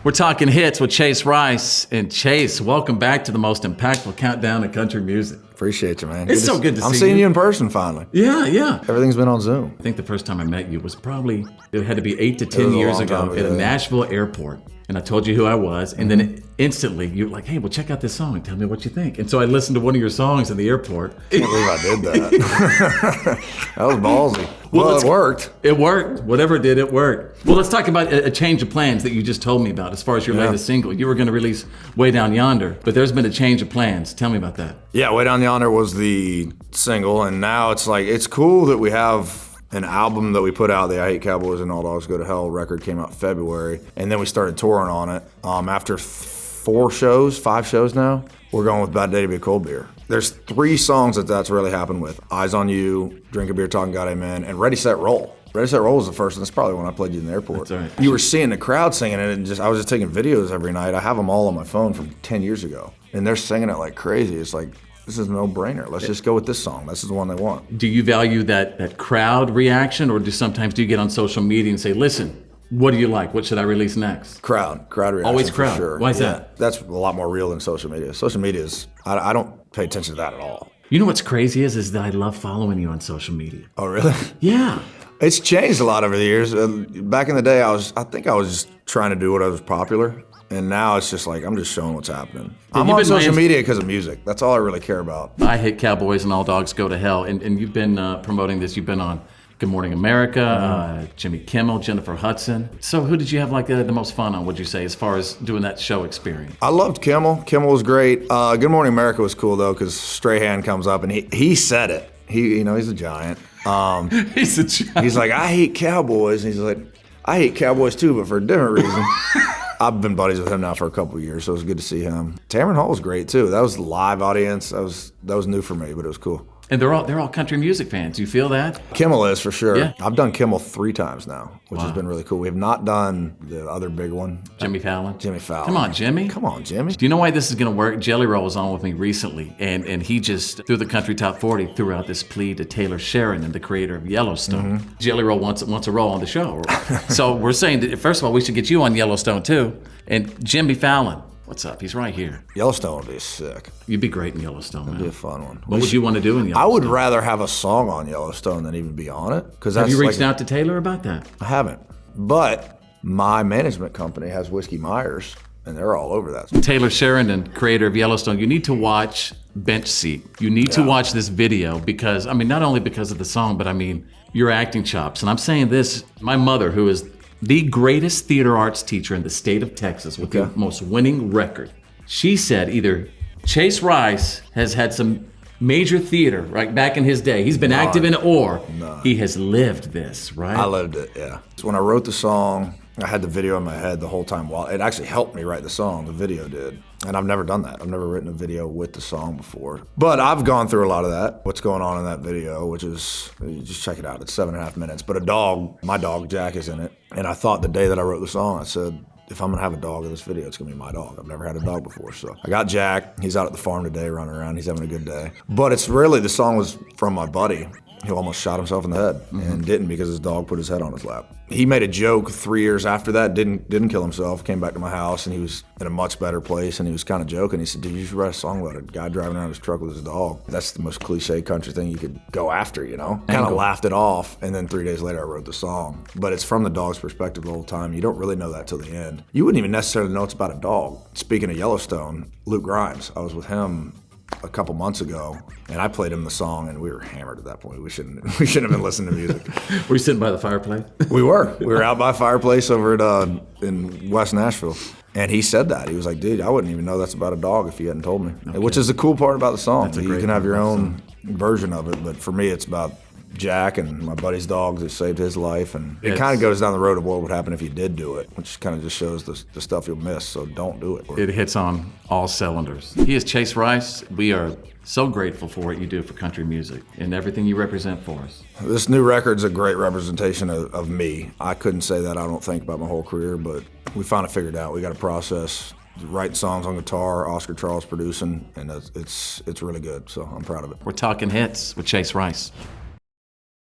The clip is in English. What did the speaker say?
We're talking hits with Chase Rice. And Chase, welcome back to the most impactful countdown in country music. Appreciate you, man. It's so good to see you. I'm seeing you in person finally. Yeah. Everything's been on Zoom. I think the first time I met you was probably, it had to be 8 to 10 years ago at a Nashville airport. And I told you who I was. And then instantly you were like, hey, well, check out this song and tell me what you think. And so I listened to one of your songs in the airport. Can't believe I did that. That was ballsy. Well, it worked. It worked. Whatever it did, it worked. Well, let's talk about a change of plans that you just told me about as far as your latest single. You were going to release Way Down Yonder, but there's been a change of plans. Tell me about that. Yeah, Way Down Yonder was the single, and now it's like, it's cool that we have an album that we put out, the I Hate Cowboys and All Dogs Go to Hell record came out February, and then we started touring on it. After 5 shows now, we're going with Bad Day to Be a Cold Beer. There's 3 songs that's really happened with. Eyes on You, Drink a Beer, Talking God Amen, and Ready, Set, Roll. Ready, Set, Roll was the first one. That's probably when I played you in the airport. That's right. You were seeing the crowd singing it, and I was just taking videos every night. I have them all on my phone from 10 years ago, and they're singing it like crazy. It's like, this is a no-brainer. Let's just go with this song. This is the one they want. Do you value that crowd reaction, or sometimes do you get on social media and say, listen, what do you like? What should I release next? Crowd reaction. Always crowd. For sure. Why is that? That's a lot more real than social media. Social media is, I don't pay attention to that at all. You know what's crazy is that I love following you on social media. Oh, really? Yeah. It's changed a lot over the years. Back in the day, I think I was just trying to do what was popular. And now it's just like, I'm just showing what's happening. I'm on social media because of music. That's all I really care about. I Hate Cowboys and All Dogs Go to Hell. And you've been promoting this. You've been on Good Morning America, Jimmy Kimmel, Jennifer Hudson. So who did you have like the most fun on, would you say, as far as doing that show experience? I loved Kimmel. Kimmel was great. Good Morning America was cool, though, because Strahan comes up and he said it. He's a giant. He's a giant. He's like, I hate Cowboys. And he's like, I hate Cowboys too, but for a different reason. I've been buddies with him now for a couple of years, so it was good to see him. Tamron Hall was great too. That was a live audience. That was new for me, but it was cool. And they're all country music fans. You feel that? Kimmel is, for sure. Yeah. I've done Kimmel 3 times now, which has been really cool. We have not done the other big one. Jimmy Fallon? Jimmy Fallon. Come on, Jimmy. Come on, Jimmy. Do you know why this is going to work? Jelly Roll was on with me recently, and he just, through the Country Top 40, threw out this plea to Taylor Sheridan, the creator of Yellowstone. Jelly Roll wants a role on the show. So we're saying that, first of all, we should get you on Yellowstone too. And Jimmy Fallon, what's up? He's right here. Yellowstone would be sick. You'd be great in Yellowstone, man. It'd be a fun one. What would you want to do in Yellowstone? I would rather have a song on Yellowstone than even be on it. Have you reached out to Taylor about that? I haven't. But my management company has Whiskey Myers, and they're all over that. Taylor Sheridan, creator of Yellowstone, you need to watch Bench Seat. You need to watch this video because, not only because of the song, but your acting chops. And I'm saying this, my mother, who is the greatest theater arts teacher in the state of Texas with the most winning record, she said either Chase Rice has had some major theater right back in his day. He's been active in it, or he has lived this, right? I lived it, yeah. So when I wrote the song, I had the video in my head the whole time. While it actually helped me write the song, the video did. And I've never done that. I've never written a video with the song before. But I've gone through a lot of that, what's going on in that video, which is, you just check it out. It's 7.5 minutes. But my dog, Jack, is in it. And I thought the day that I wrote the song, I said, if I'm gonna have a dog in this video, it's gonna be my dog. I've never had a dog before. So I got Jack. He's out at the farm today running around. He's having a good day. But it's really, the song was from my buddy who almost shot himself in the head and didn't because his dog put his head on his lap. He made a joke 3 years after that, didn't kill himself, came back to my house, and he was in a much better place, and he was kind of joking. He said, dude, you should write a song about a guy driving around his truck with his dog. That's the most cliche country thing you could go after, Kind of laughed it off, and then 3 days later I wrote the song. But it's from the dog's perspective the whole time. You don't really know that till the end. You wouldn't even necessarily know it's about a dog. Speaking of Yellowstone, Luke Grimes, I was with him a couple months ago, and I played him the song, and we were hammered at that point. We shouldn't have been listening to music. Were you sitting by the fireplace? We were out by a fireplace over at in West Nashville, and he said that. He was like, dude, I wouldn't even know that's about a dog if you hadn't told me. Okay. Which is the cool part about the song. You can have your own version of it, but for me it's about Jack and my buddy's dog that saved his life, and it kind of goes down the road of what would happen if you did do it, which kind of just shows the stuff you'll miss, so don't do it. It hits on all cylinders. He is Chase Rice. We are so grateful for what you do for country music and everything you represent for us. This new record's a great representation of me. I couldn't say that, I don't think, about my whole career, but we finally figured out. We got a process, writing songs on guitar, Oscar Charles producing, and it's really good, so I'm proud of it. We're talking hits with Chase Rice.